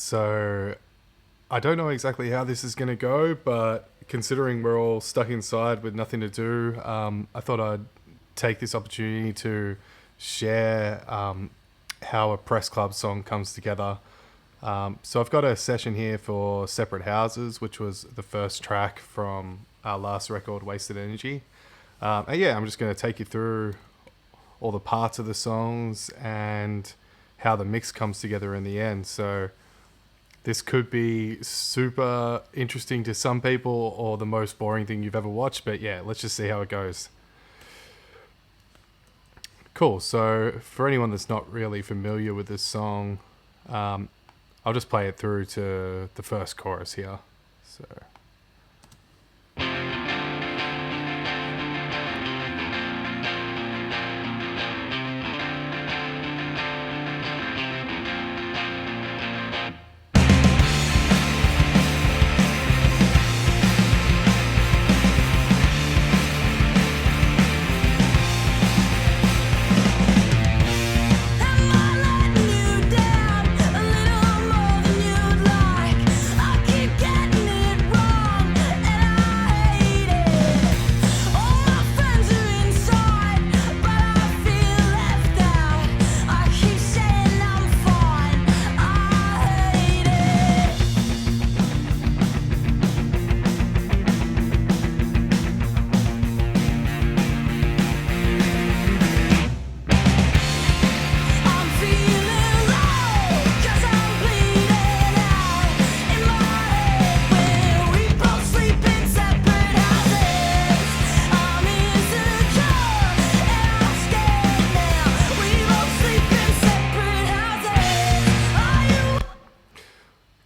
So I don't know exactly how this is going to go, but considering we're all stuck inside with nothing to do, I thought I'd take this opportunity to share how a press club song comes together. So I've got a session here for Separate Houses, which was the first track from our last record, Wasted Energy. And yeah, I'm just going to take you through all the parts of the songs and how the mix comes together in the end. So this could be super interesting to some people or the most boring thing you've ever watched, but yeah, let's just see how it goes. Cool. So for anyone that's not really familiar with this song, I'll just play it through to the first chorus here. So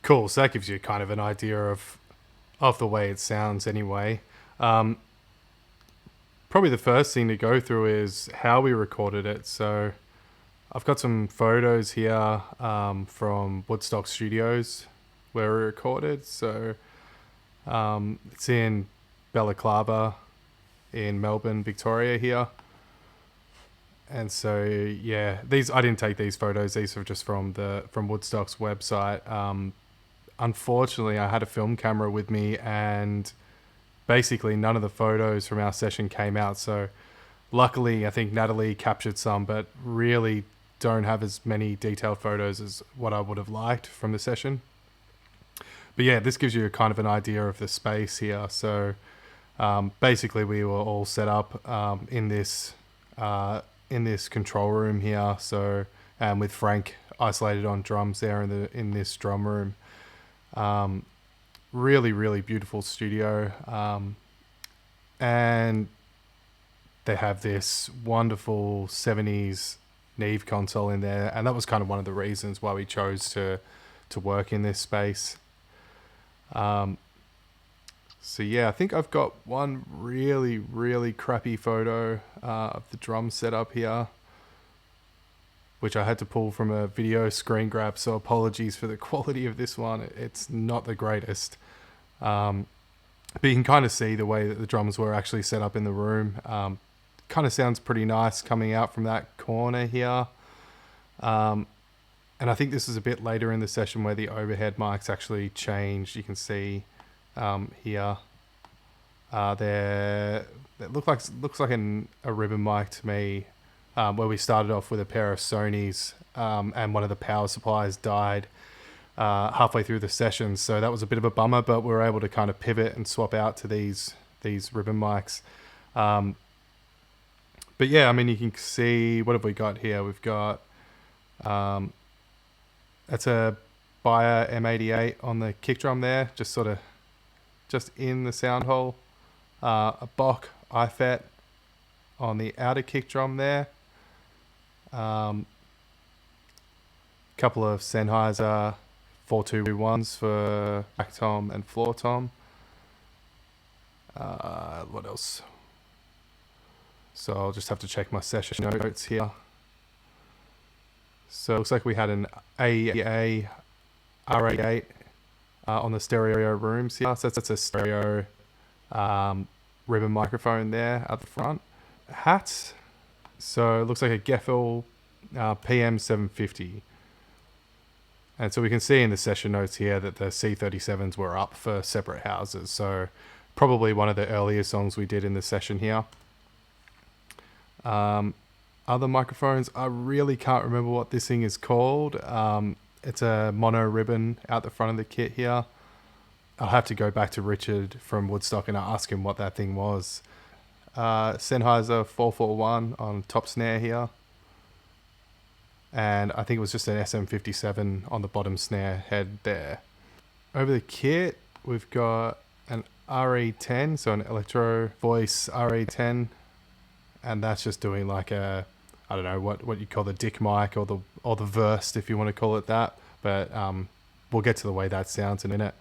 cool. So that gives you kind of an idea of the way it sounds anyway. Probably the first thing to go through is how we recorded it. So I've got some photos here from Woodstock Studios where we recorded. So it's in Balaclava in Melbourne, Victoria here. And so yeah, these I didn't take these photos. These are just from Woodstock's website. Unfortunately, I had a film camera with me, and basically none of the photos from our session came out. So luckily, I think Natalie captured some, but really don't have as many detailed photos as what I would have liked from the session. But yeah, this gives you kind of an idea of the space here. So basically, we were all set up in this control room here. So with Frank isolated on drums there in this drum room. Really, really beautiful studio. And they have this wonderful 70s Neve console in there. And that was kind of one of the reasons why we chose to work in this space. So yeah, I think I've got one really, really crappy photo of the drum setup here, which I had to pull from a video screen grab, so apologies for the quality of this one. It's not the greatest. But you can kind of see the way that the drums were actually set up in the room. Kind of sounds pretty nice coming out from that corner here. And I think this is a bit later in the session where the overhead mics actually changed. You can see here. It looks like a ribbon mic to me. Where we started off with a pair of Sonys and one of the power supplies died halfway through the session. So that was a bit of a bummer, but we were able to kind of pivot and swap out to these ribbon mics. But yeah, I mean, you can see, what have we got here? We've got, that's a Bayer M88 on the kick drum there, just in the sound hole. A Bock IFET on the outer kick drum there. Couple of Sennheiser 421s for back tom and floor tom. What else? So I'll just have to check my session notes here. So it looks like we had an AEA R88 on the stereo rooms here. So that's a stereo ribbon microphone there at the front. Hats. So it looks like a Geffel PM750. And so we can see in the session notes here that the C37s were up for separate houses. So probably one of the earlier songs we did in the session here. Other microphones, I really can't remember what this thing is called. It's a mono ribbon out the front of the kit here. I'll have to go back to Richard from Woodstock and ask him what that thing was. Sennheiser 441 on top snare here. And I think it was just an SM57 on the bottom snare head there. Over the kit, we've got an RE10, so an Electro Voice RE10. And that's just doing like a, I don't know what you call the dick mic or the verse, if you want to call it that. But we'll get to the way that sounds in a minute.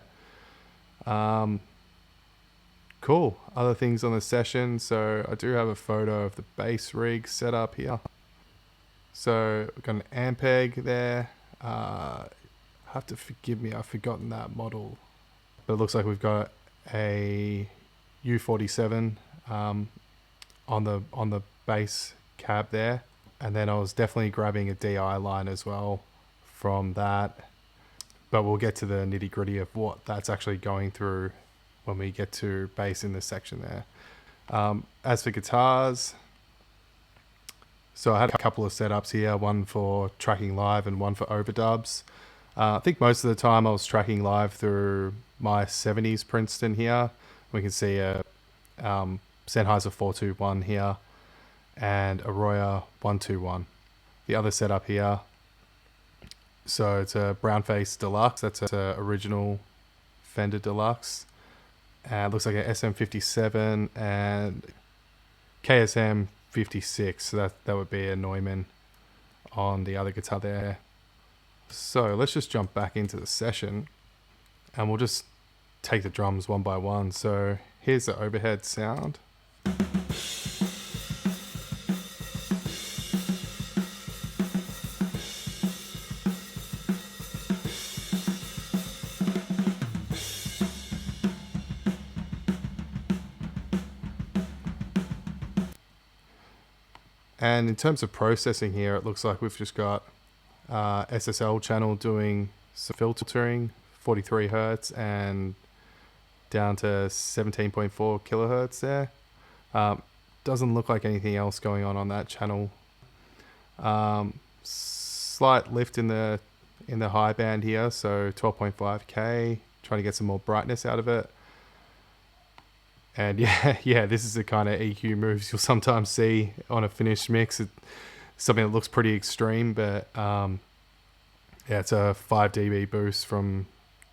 Cool. Other things on the session. So I do have a photo of the bass rig set up here. So we've got an Ampeg there. Have to forgive me, I've forgotten that model. But it looks like we've got a U47 on the bass cab there. And then I was definitely grabbing a DI line as well from that. But we'll get to the nitty gritty of what that's actually going through when we get to bass in this section there. As for guitars, so I had a couple of setups here, one for tracking live and one for overdubs. I think most of the time I was tracking live through my 70s Princeton here. We can see a Sennheiser 421 here and a Royer 121. The other setup here, so it's a Brownface Deluxe. That's an original Fender Deluxe. It looks like an SM57 and KSM 56. So that would be a Neumann on the other guitar there. So let's just jump back into the session and we'll just take the drums one by one. So here's the overhead sound. And in terms of processing here, it looks like we've just got SSL channel doing some filtering, 43 hertz and down to 17.4 kilohertz there. Doesn't look like anything else going on that channel. Slight lift in the high band here, so 12.5K, trying to get some more brightness out of it. And yeah, this is the kind of EQ moves you'll sometimes see on a finished mix. It's something that looks pretty extreme, but yeah, it's a 5 dB boost from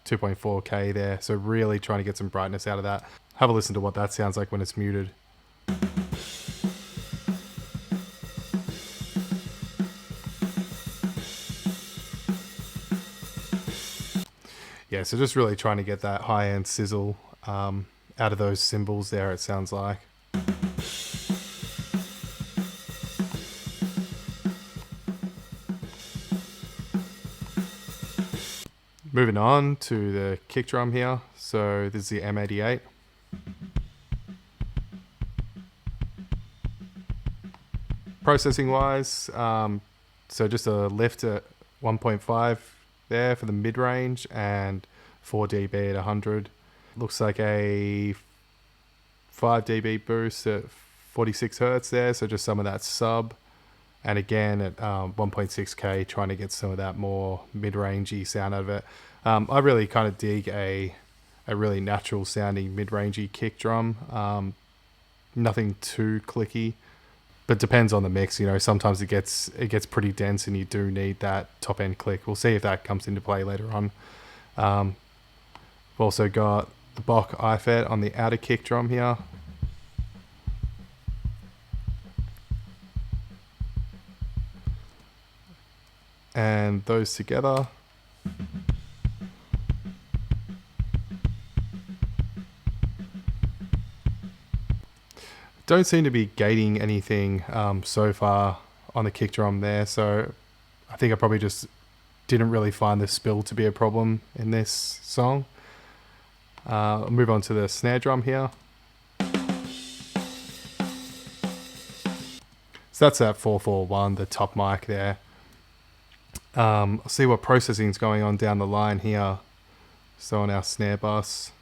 2.4K there. So really trying to get some brightness out of that. Have a listen to what that sounds like when it's muted. Yeah, so just really trying to get that high-end sizzle out of those cymbals there, it sounds like. Moving on to the kick drum here. So this is the M88. Processing wise, so just a lift at 1.5 there for the mid-range and 4 dB at 100. Looks like a 5 dB boost at 46 hertz there, so just some of that sub. And again at 1.6K, trying to get some of that more mid-rangey sound out of it. I really kind of dig a really natural sounding mid-rangey kick drum. Nothing too clicky, but depends on the mix. You know, sometimes it gets pretty dense and you do need that top end click. We'll see if that comes into play later on. We've also got the Bock IFET on the outer kick drum here. And those together. Don't seem to be gating anything so far on the kick drum there, so I think I probably just didn't really find the spill to be a problem in this song. I'll move on to the snare drum here. So that's that 441, the top mic there. I'll see what processing is going on down the line here. So on our snare bus.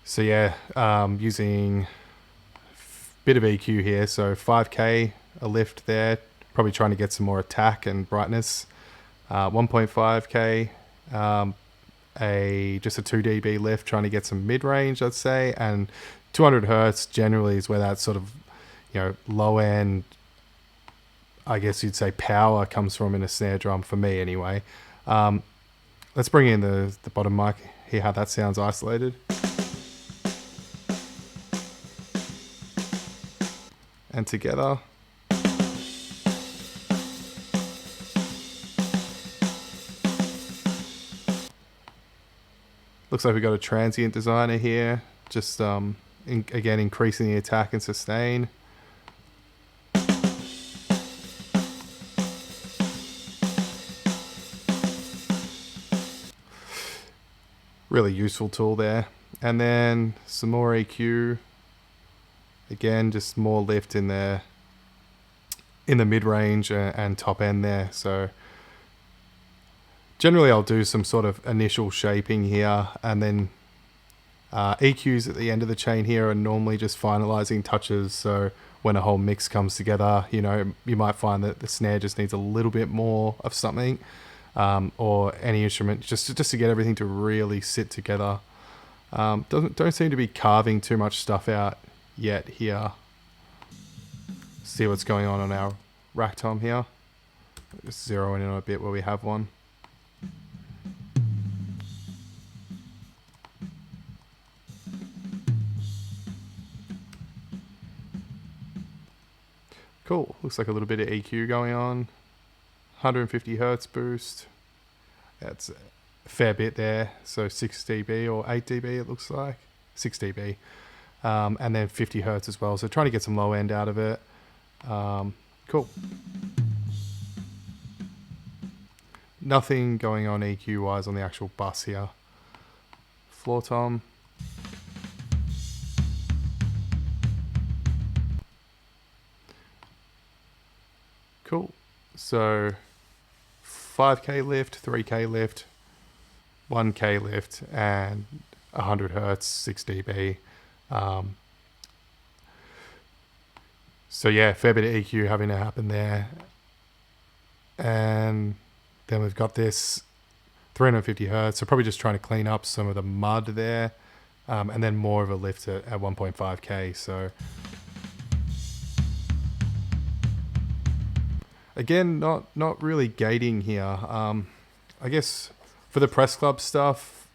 So yeah, using a bit of EQ here. So 5K, a lift there. Probably trying to get some more attack and brightness. 1.5K, just a 2 dB lift, trying to get some mid range, I'd say, and 200 hertz generally is where that sort of, low end, I guess you'd say, power comes from in a snare drum for me anyway. Let's bring in the bottom mic, hear how that sounds isolated. And together. Looks like we got a transient designer here, just again increasing the attack and sustain. Really useful tool there. And then some more EQ. Again, just more lift in the mid range and top end there. So generally I'll do some sort of initial shaping here, and then EQs at the end of the chain here are normally just finalizing touches. So when a whole mix comes together, you might find that the snare just needs a little bit more of something, or any instrument, just to get everything to really sit together. Don't seem to be carving too much stuff out yet here. See what's going on our rack tom here. Just zeroing in on a bit where we have one. Cool, looks like a little bit of EQ going on. 150 hertz boost. That's a fair bit there. So 6 dB or 8 dB it looks like. 6 dB. And then 50 hertz as well. So trying to get some low end out of it. Cool. Nothing going on EQ wise on the actual bus here. Floor tom. Cool. So 5K lift, 3K lift, 1K lift, and 100 hertz, 6 dB. So yeah, fair bit of EQ having to happen there. And then we've got this 350 hertz. So probably just trying to clean up some of the mud there. And then more of a lift at 1.5K. So again, not really gating here. I guess for the press club stuff,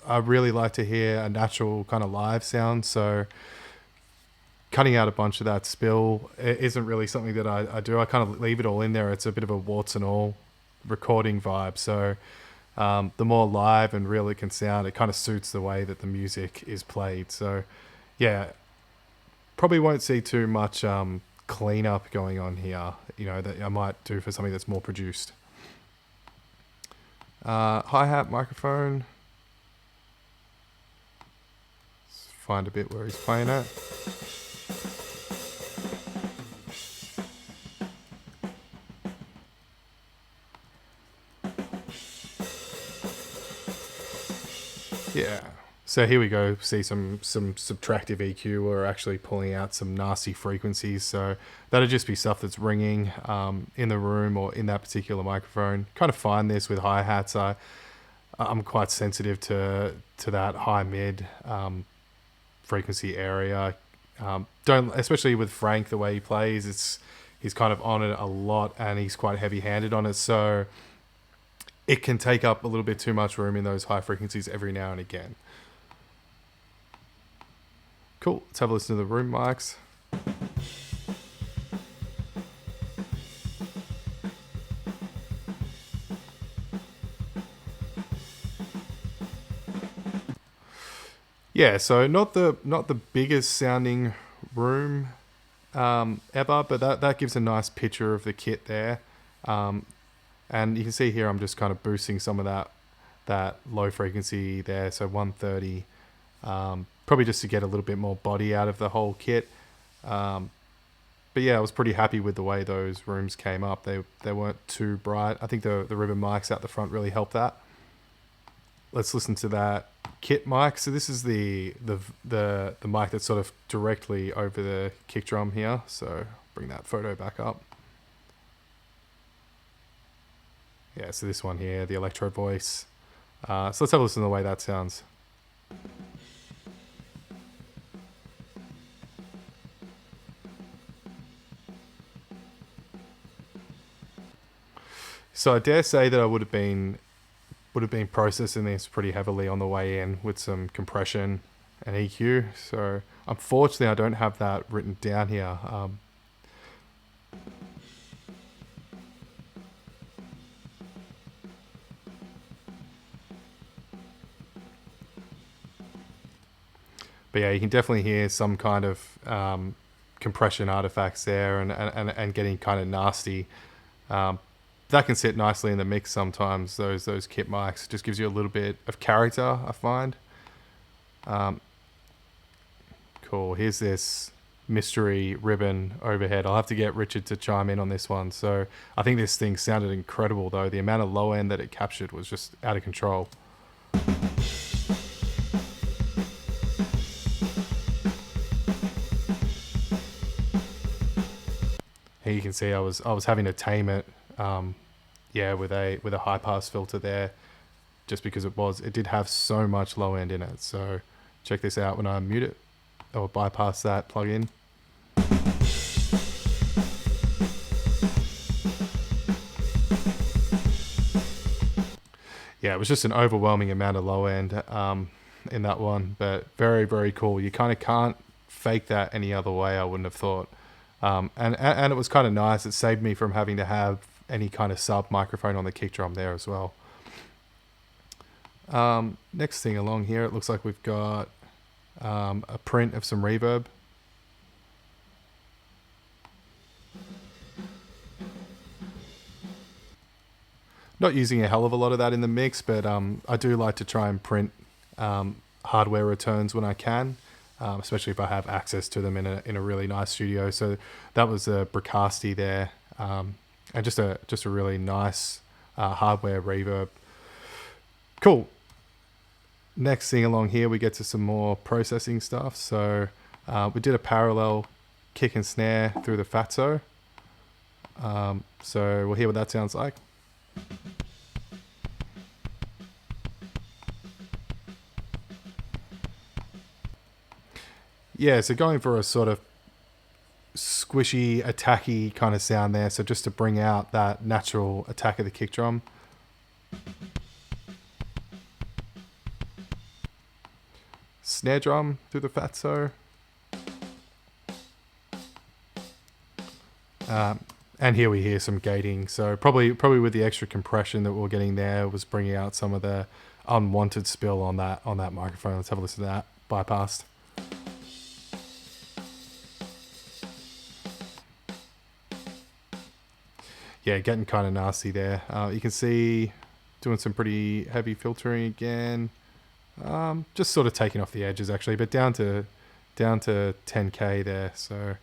I really like to hear a natural kind of live sound. So cutting out a bunch of that spill isn't really something that I do. I kind of leave it all in there. It's a bit of a warts and all recording vibe. So the more live and real it can sound, it kind of suits the way that the music is played. So yeah, probably won't see too much cleanup going on here, that I might do for something that's more produced. Hi-hat microphone. Let's find a bit where he's playing at. Yeah. So here we go. See some subtractive EQ. We're actually pulling out some nasty frequencies. So that'll just be stuff that's ringing in the room or in that particular microphone. Kind of find this with hi-hats. I'm quite sensitive to that high mid frequency area. Especially with Frank, the way he plays, he's kind of on it a lot and he's quite heavy-handed on it. So it can take up a little bit too much room in those high frequencies every now and again. Cool, let's have a listen to the room mics. Yeah, so not the biggest sounding room ever, but that gives a nice picture of the kit there. And you can see here I'm just kind of boosting some of that low frequency there, so 130. probably just to get a little bit more body out of the whole kit. But yeah, I was pretty happy with the way those rooms came up. They weren't too bright. I think the ribbon mics out the front really helped that. Let's listen to that kit mic. So this is the mic that's sort of directly over the kick drum here. So bring that photo back up. Yeah, so this one here, the electro voice. So let's have a listen to the way that sounds. So I dare say that I would have been processing this pretty heavily on the way in with some compression and EQ. So unfortunately, I don't have that written down here. But yeah, you can definitely hear some kind of compression artifacts there and getting kind of nasty. That can sit nicely in the mix sometimes. Those kit mics just gives you a little bit of character, I find. Cool. Here's this mystery ribbon overhead. I'll have to get Richard to chime in on this one. So I think this thing sounded incredible, though. The amount of low end that it captured was just out of control. Here you can see I was having to tame it. With a high pass filter there, just because it did have so much low end in it. So check this out when I mute it or bypass that plugin. Yeah, it was just an overwhelming amount of low end in that one, but very, very cool. You kind of can't fake that any other way, I wouldn't have thought. And it was kind of nice. It saved me from having to have any kind of sub microphone on the kick drum there as well. Next thing along here, it looks like we've got a print of some reverb. Not using a hell of a lot of that in the mix, but I do like to try and print hardware returns when I can, especially if I have access to them in a really nice studio. So that was a Bricasti there. And just a really nice hardware reverb. Cool. Next thing along here, we get to some more processing stuff. So we did a parallel kick and snare through the Fatso. So we'll hear what that sounds like. Yeah, so going for a sort of squishy, attacky kind of sound there. So just to bring out that natural attack of the kick drum. Snare drum through the Fatso. And here we hear some gating. So probably with the extra compression that we're getting there was bringing out some of the unwanted spill on that microphone. Let's have a listen to that. Bypassed. Yeah, getting kind of nasty there. You can see doing some pretty heavy filtering again. Just sort of taking off the edges actually, but down to 10K there. So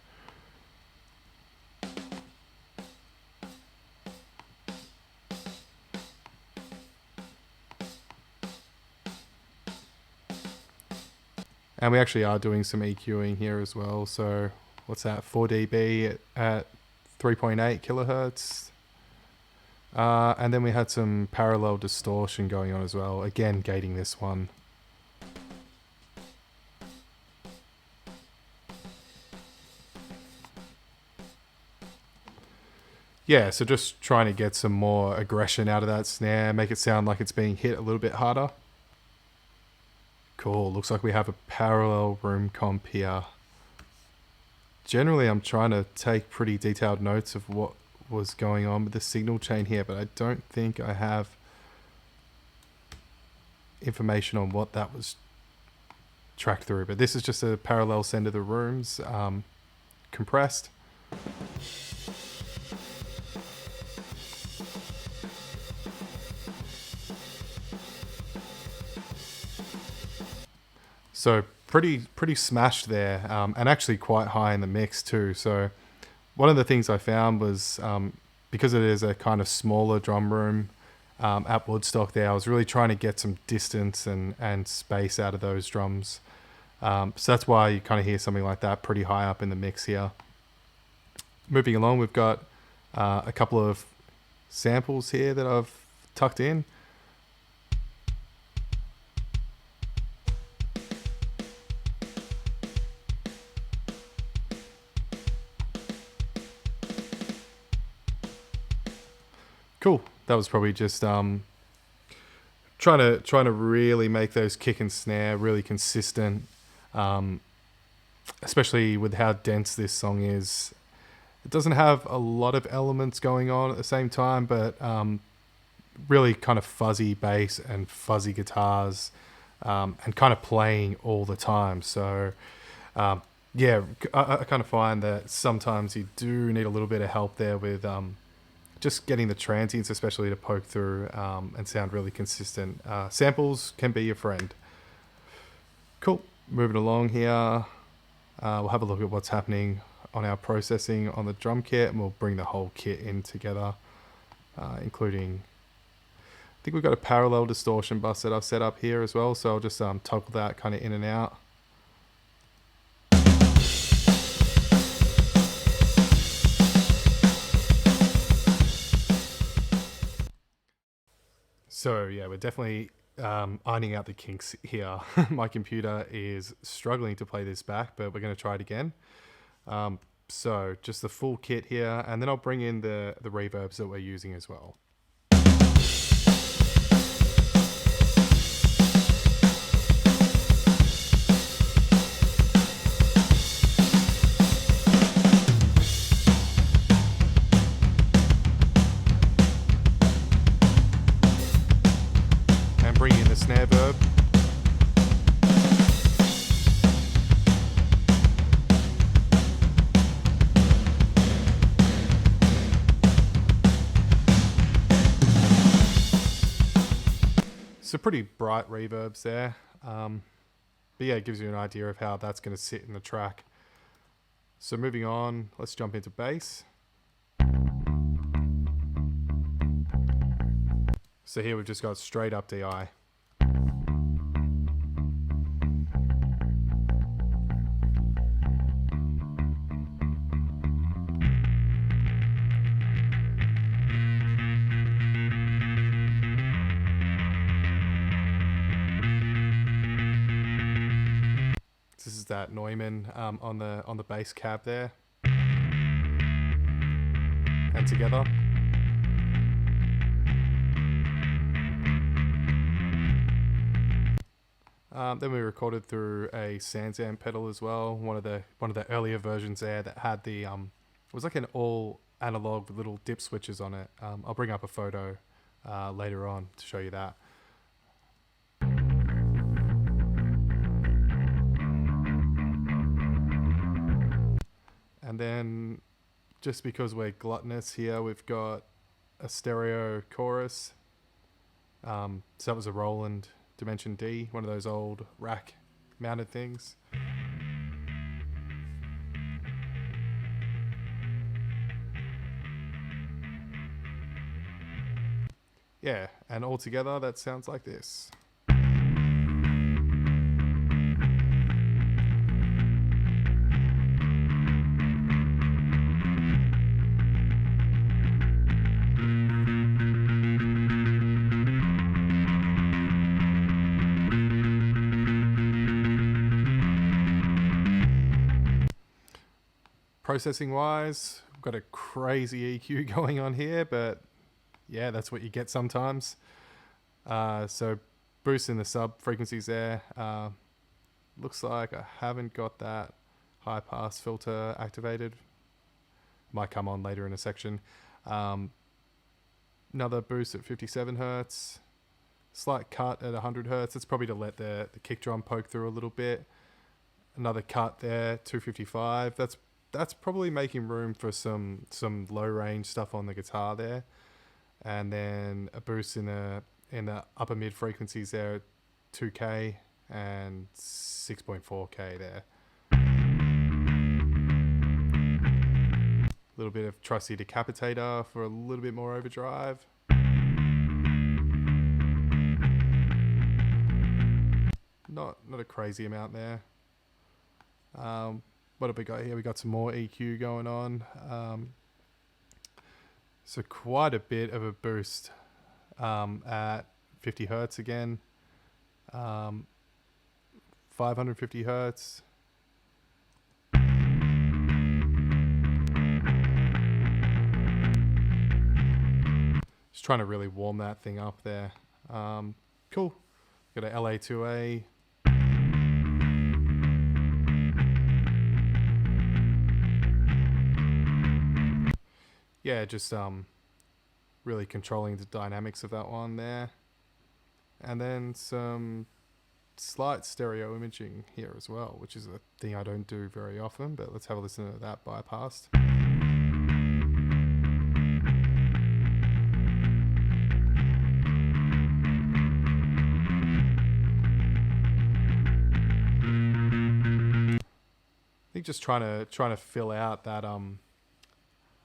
and we actually are doing some EQing here as well. So what's that? 4 dB at 3.8 kilohertz. And then we had some parallel distortion going on as well. Again, gating this one. Yeah, so just trying to get some more aggression out of that snare, make it sound like it's being hit a little bit harder. Cool, looks like we have a parallel room comp here. Generally, I'm trying to take pretty detailed notes of what was going on with the signal chain here, but I don't think I have information on what that was tracked through. But this is just a parallel send of the rooms, compressed. So pretty smashed there, and actually quite high in the mix too. So one of the things I found was, because it is a kind of smaller drum room at Woodstock there, I was really trying to get some distance and space out of those drums. So that's why you kind of hear something like that pretty high up in the mix here. Moving along, we've got a couple of samples here that I've tucked in. Cool. That was probably just trying to really make those kick and snare really consistent, especially with how dense this song is. It doesn't have a lot of elements going on at the same time, but really kind of fuzzy bass and fuzzy guitars, and kind of playing all the time. So yeah, I kind of find that sometimes you do need a little bit of help there with just getting the transients, especially to poke through and sound really consistent. Samples can be your friend. Cool. Moving along here, we'll have a look at what's happening on our processing on the drum kit, and we'll bring the whole kit in together, including, I think we've got a parallel distortion bus that I've set up here as well, so I'll just toggle that kind of in and out. So yeah, we're definitely ironing out the kinks here. My computer is struggling to play this back, but we're going to try it again. So just the full kit here, and then I'll bring in the reverbs that we're using as well. And bring in the snare verb. So pretty bright reverbs there. But yeah, it gives you an idea of how that's going to sit in the track. So moving on, let's jump into bass. So here we've just got straight up DI. This is that Neumann on the bass cab there, and together. Then we recorded through a Sansamp pedal as well. One of the earlier versions there that had the it was like an all analog with little dip switches on it. I'll bring up a photo later on to show you that. And then, just because we're gluttonous here, we've got a stereo chorus. So that was a Roland Dimension D, one of those old rack mounted things. Yeah, and all together that sounds like this. Processing wise, we've got a crazy EQ going on here, but yeah, that's what you get sometimes. So boosting the sub frequencies there. Looks like I haven't got that high pass filter activated. Might come on later in a section. Another boost at 57 hertz. Slight cut at 100 hertz. That's probably to let the kick drum poke through a little bit. Another cut there, 255. That's probably making room for some low range stuff on the guitar there, and then a boost in the upper mid frequencies there at 2K and 6.4K there. A little bit of trusty decapitator for a little bit more overdrive. Not a crazy amount there. What have we got here? We got some more EQ going on. So quite a bit of a boost at 50 hertz again. 550 hertz. Just trying to really warm that thing up there. Cool. Got a LA2A. Yeah, just really controlling the dynamics of that one there. And then some slight stereo imaging here as well, which is a thing I don't do very often, but let's have a listen to that bypassed. I think just trying to fill out that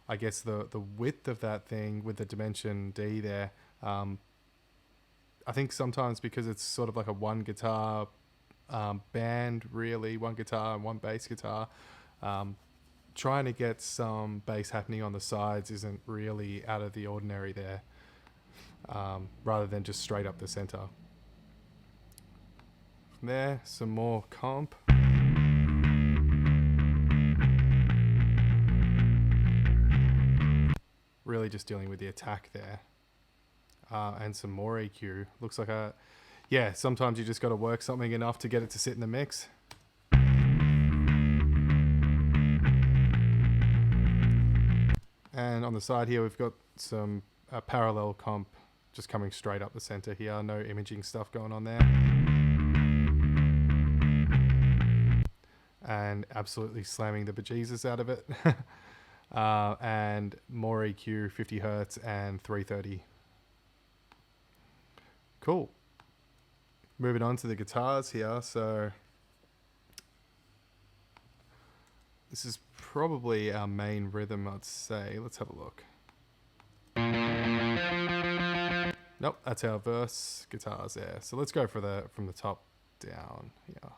I guess the width of that thing with the dimension D there. I think sometimes because it's sort of like a one guitar band, really, one guitar and one bass guitar, trying to get some bass happening on the sides isn't really out of the ordinary there, rather than just straight up the center. From there, some more comp. Really just dealing with the attack there. And some more EQ. Looks like yeah, sometimes you just got to work something enough to get it to sit in the mix. And on the side here, we've got some parallel comp just coming straight up the center here. No imaging stuff going on there. And absolutely slamming the bejesus out of it. And more EQ, 50 hertz and 330. Cool. Moving on to the guitars here. So this is probably our main rhythm, I'd say. Let's have a look. Nope, that's our verse guitars there. So let's go for from the top down here.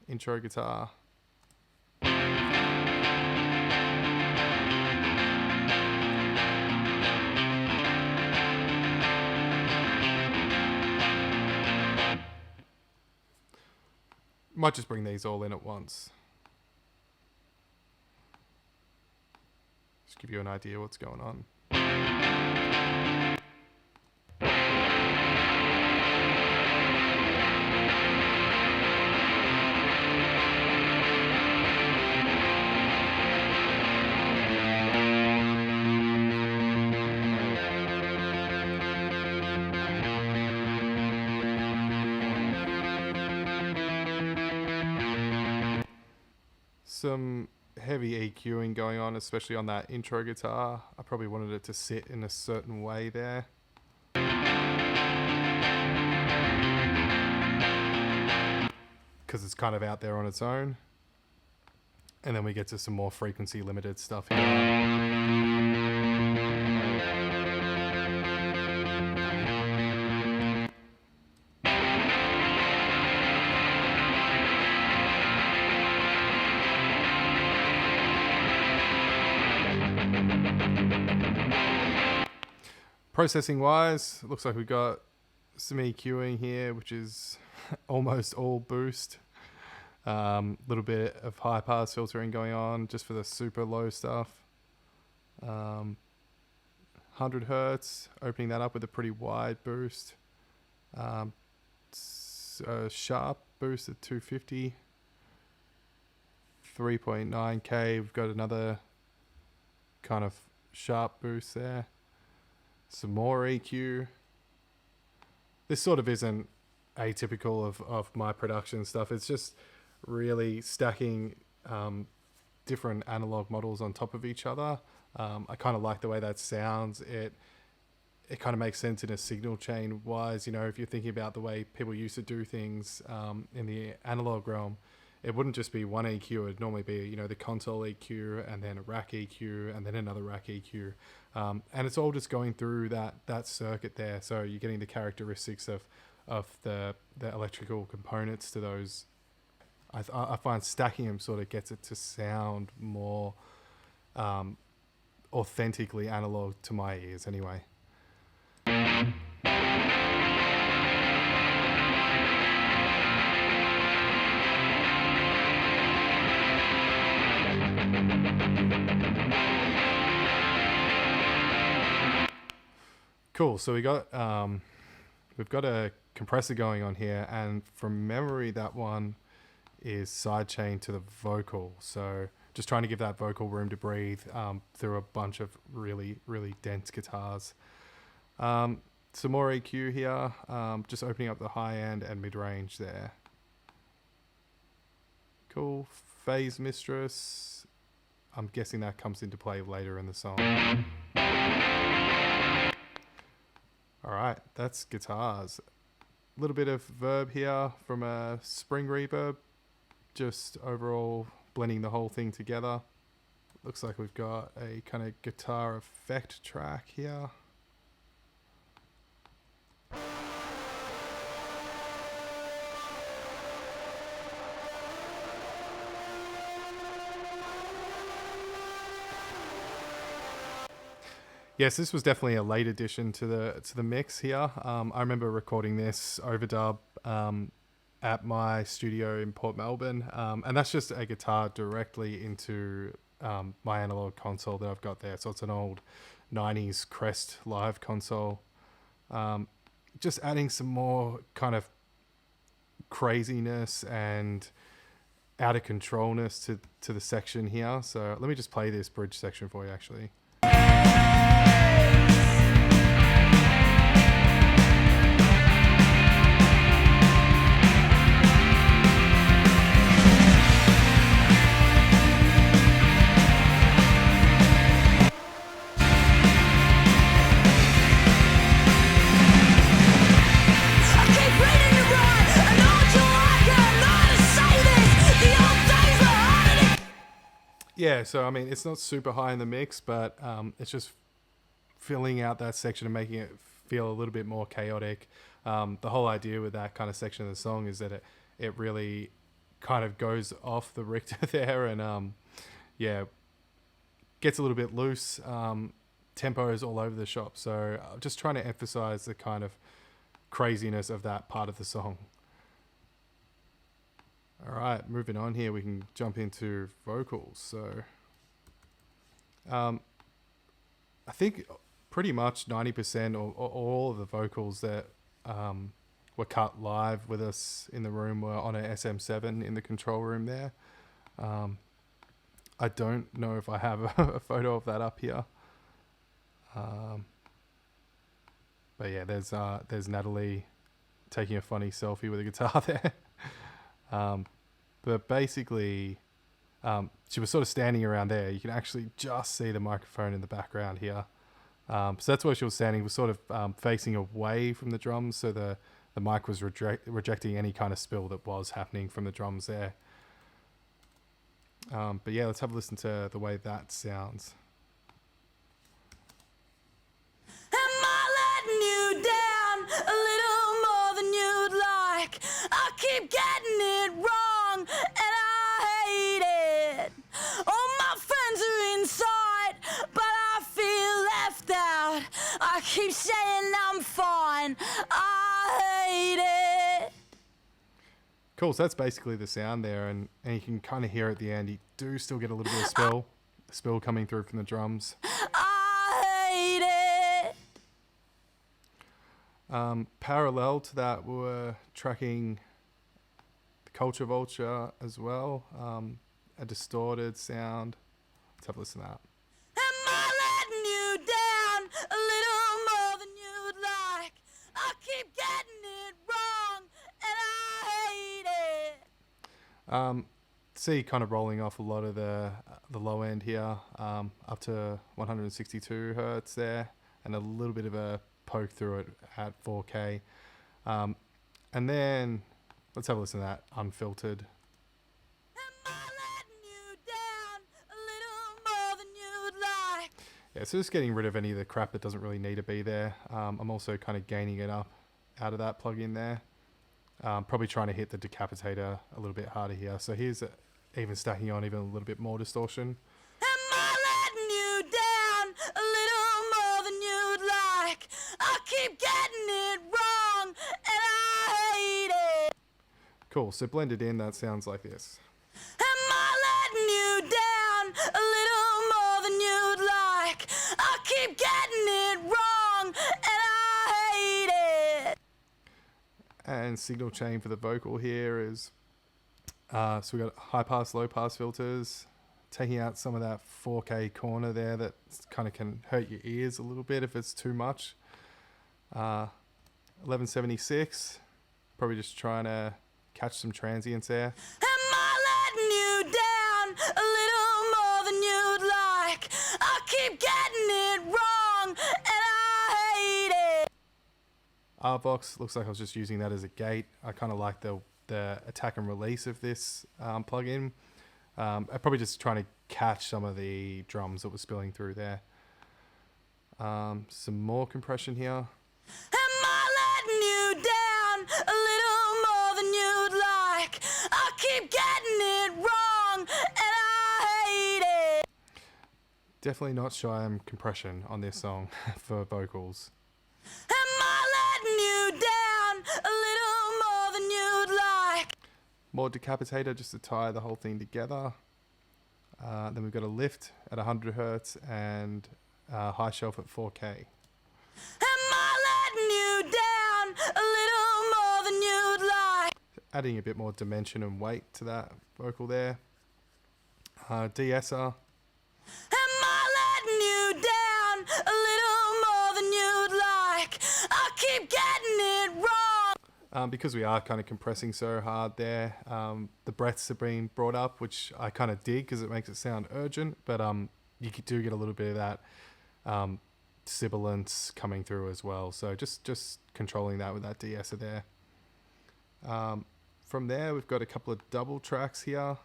Intro guitar. Might just bring these all in at once. Just give you an idea what's going on. Some heavy EQing going on, especially on that intro guitar. I probably wanted it to sit in a certain way there. Because it's kind of out there on its own. And then we get to some more frequency limited stuff here. Processing wise, looks like we got some EQing here, which is almost all boost. Little bit of high pass filtering going on just for the super low stuff. 100 hertz, opening that up with a pretty wide boost. Sharp boost at 250. 3.9K, we've got another kind of sharp boost there. Some more EQ. This sort of isn't atypical of my production stuff. It's just really stacking different analog models on top of each other. I kind of like the way that sounds. It it kind of makes sense in a signal chain wise. You know, if you're thinking about the way people used to do things in the analog realm, it wouldn't just be one EQ. It'd normally be, you know, the console EQ and then a rack EQ and then another rack EQ. And it's all just going through that circuit there. So you're getting the characteristics of the electrical components to those. I find stacking them sort of gets it to sound more authentically analog to my ears anyway. Cool. So we've got a compressor going on here, and from memory, that one is sidechained to the vocal. So just trying to give that vocal room to breathe through a bunch of really, really dense guitars. Some more EQ here, just opening up the high end and mid range there. Cool. Phase Mistress. I'm guessing that comes into play later in the song. All right, that's guitars. A little bit of verb here from a spring reverb, just overall blending the whole thing together. Looks like we've got a kind of guitar effect track here. Yes, this was definitely a late addition to the mix here. I remember recording this overdub at my studio in Port Melbourne, and that's just a guitar directly into my analog console that I've got there. So it's an old 90s Crest Live console. Just adding some more kind of craziness and out of controlness to the section here. So let me just play this bridge section for you actually. Yeah, so I mean, it's not super high in the mix, but it's just filling out that section and making it feel a little bit more chaotic. The whole idea with that kind of section of the song is that it really kind of goes off the Richter there and gets a little bit loose. Tempo is all over the shop, so I'm just trying to emphasize the kind of craziness of that part of the song. All right, moving on here, we can jump into vocals. So I think pretty much 90% or all of the vocals that were cut live with us in the room were on a SM7 in the control room there. I don't know if I have a photo of that up here. But yeah, there's Natalie taking a funny selfie with a guitar there. But basically, she was sort of standing around there. You can actually just see the microphone in the background here. So that's where she was standing, was sort of facing away from the drums. So the mic was rejecting any kind of spill that was happening from the drums there. But yeah, let's have a listen to the way that sounds. Am I letting you down a little more than you'd like? I keep getting it wrong and I hate it. All my friends are inside, but I feel left out. I keep saying I'm fine, I hate it. Cool, so that's basically the sound there, and you can kind of hear at the end, you do still get a little bit of spill coming through from the drums. I hate it. Parallel to that, we were tracking the Culture Vulture as well, a distorted sound. Let's have a listen to that. Am I letting you down a little more than you'd like? I keep getting it wrong and I hate it. See, kind of rolling off a lot of the low end here, up to 162 hertz there, and a little bit of a poke through it at 4K. And then let's have a listen to that unfiltered. Am I letting you down a little more than you'd like? Yeah, so just getting rid of any of the crap that doesn't really need to be there. I'm also kind of gaining it up out of that plugin there. Probably trying to hit the decapitator a little bit harder here. So here's even stacking on even a little bit more distortion. Am I letting you down a little more than you'd like? I keep getting it wrong and I hate it. Cool, so blended in, that sounds like this. Am I letting you down a little more than you'd like? I keep getting it wrong and I hate it. And signal chain for the vocal here is, so we got high pass, low pass filters, taking out some of that 4K corner there that kind of can hurt your ears a little bit if it's too much. 1176, probably just trying to catch some transients there. Am I letting you down a little more than you'd like? I keep getting it wrong and I hate it. RVox, looks like I was just using that as a gate. I kind of like the attack and release of this plugin. I'm probably just trying to catch some of the drums that were spilling through there. Some more compression here. Am I letting you down a little more than you'd like? I keep getting it wrong and I hate it. Definitely not shy on compression on this song for vocals. Am I letting you down a little more than you'd like? More decapitator just to tie the whole thing together. Then we've got a lift at 100 hertz and high shelf at 4K. Am I letting you down a little more than you'd like? Adding a bit more dimension and weight to that vocal there. De-esser. Am I letting you down a little more than you'd like? I keep getting it wrong. Because we are kind of compressing so hard there, the breaths are being brought up, which I kind of dig because it makes it sound urgent, but you do get a little bit of that sibilance coming through as well. So just controlling that with that de-esser there. From there, we've got a couple of double tracks here. Am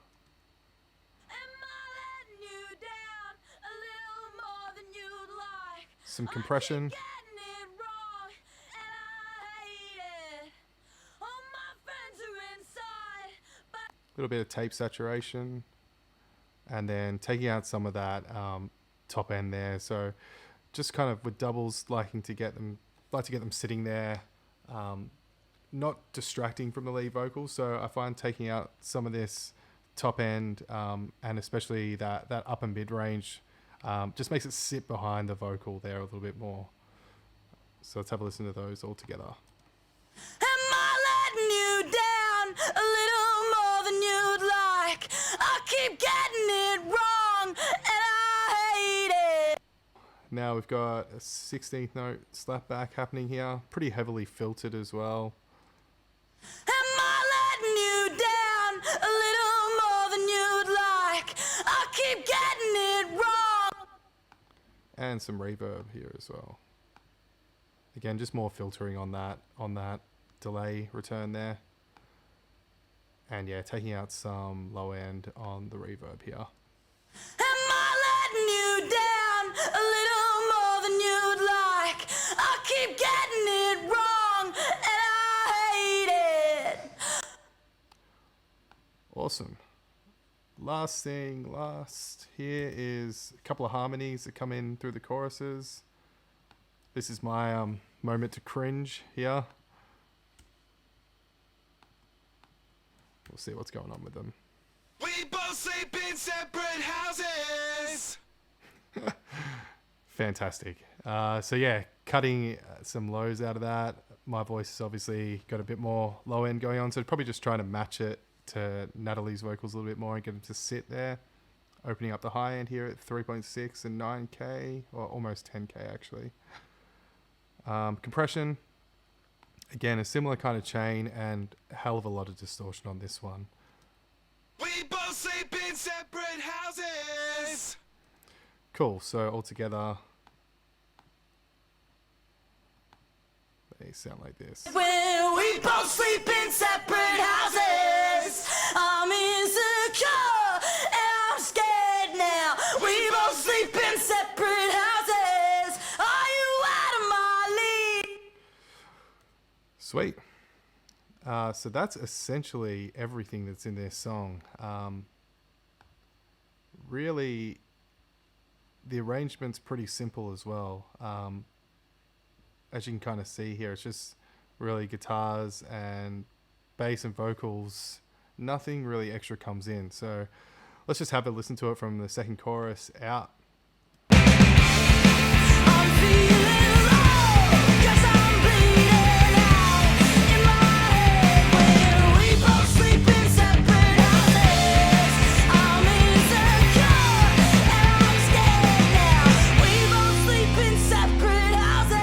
I letting you down a little more than you'd like? Some compression. I keep getting it wrong and I hate it. All my friends are inside, but A little bit of tape saturation, and then taking out some of that top end there. So just kind of with doubles, like to get them sitting there, not distracting from the lead vocals. So I find taking out some of this top end and especially that upper mid range just makes it sit behind the vocal there a little bit more. So let's have a listen to those all together. am I letting you down a little more than you'd like? I keep getting it wrong and I hate it. Now we've got a 16th note slapback happening here, pretty heavily filtered as well. Am I letting you down a little more than you'd like? I keep getting it wrong. And some reverb here as well. Again, just more filtering on that delay return there. And yeah, taking out some low end on the reverb here. Am I letting you down a little more than you'd like? I keep getting it wrong and I hate it. Awesome. Last here is a couple of harmonies that come in through the choruses. This is my moment to cringe here. We'll see what's going on with them. We both sleep in separate houses. Fantastic. So yeah, cutting some lows out of that. My voice has obviously got a bit more low end going on, so probably just trying to match it to Natalie's vocals a little bit more and get them to sit there. Opening up the high end here at 3.6 and 9K, or almost 10K actually. Compression, again, a similar kind of chain and a hell of a lot of distortion on this one. We both sleep in separate houses. Cool, so altogether, sound like this. When we both sleep in separate houses, I'm insecure and I'm scared now. We both sleep in separate houses. Are you out of my league? Sweet. So that's essentially everything that's in this song. Really, the arrangement's pretty simple as well. As you can kind of see here, it's just really guitars and bass and vocals. Nothing really extra comes in. So let's just have a listen to it from the second chorus out. I'm feeling low, 'cause I'm bleeding out in my head. When we both sleep in separate houses, I'm insecure and I'm scared now. We both sleep in separate houses.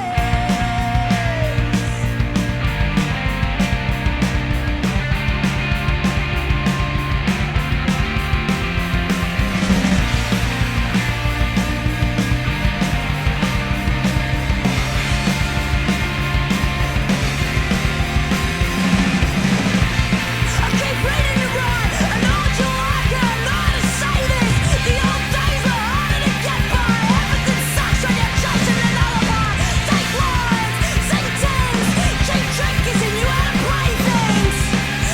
I keep reading you right. I know what you like and I know how to say this. The old days were harder to get by. Everything sucks when you're chasing an alibi. Take lines, sing tunes, keep tricky and you how to play things.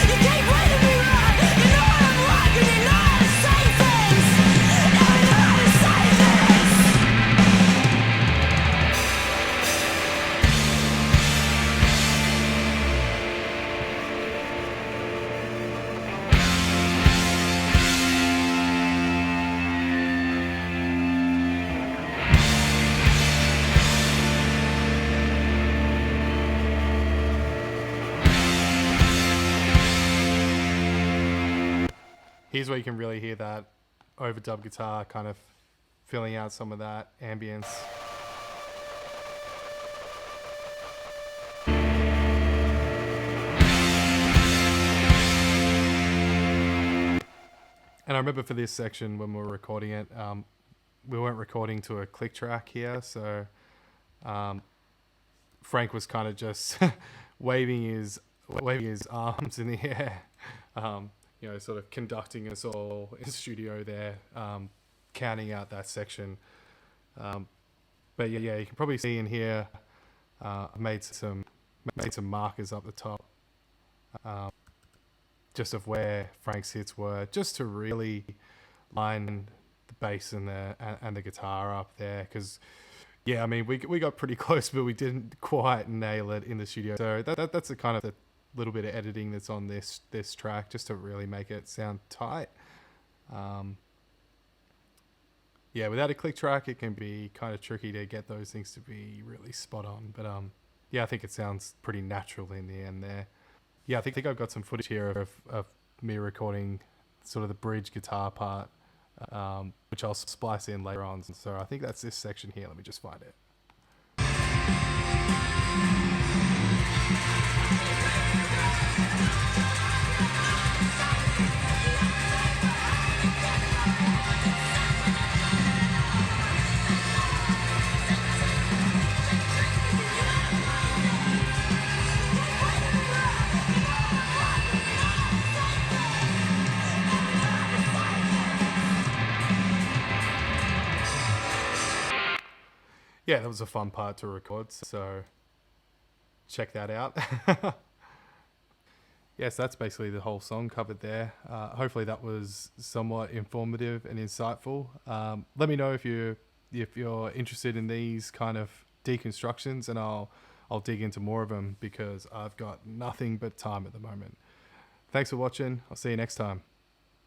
You keep reading me right. You know what I'm like and you know how to say things. Now you know how to say things. Here's where you can really hear that overdub guitar kind of filling out some of that ambience. And I remember for this section when we were recording it, we weren't recording to a click track here, so Frank was kind of just waving his arms in the air, sort of conducting us all in the studio there, counting out that section. But yeah, you can probably see in here, I made some markers up the top, just of where Frank's hits were, just to really line the bass and the guitar up there, because yeah, I mean we got pretty close, but we didn't quite nail it in the studio. So that's the kind of the little bit of editing that's on this track, just to really make it sound tight. Yeah, without a click track, it can be kind of tricky to get those things to be really spot on. But yeah, I think it sounds pretty natural in the end there. Yeah, I think I've got some footage here of me recording sort of the bridge guitar part, which I'll splice in later on. So I think that's this section here. Let me just find it. Yeah, that was a fun part to record, so check that out. Yes, that's basically the whole song covered there. Hopefully that was somewhat informative and insightful. Let me know if you're interested in these kind of deconstructions, and I'll dig into more of them, because I've got nothing but time at the moment. Thanks for watching. I'll see you next time.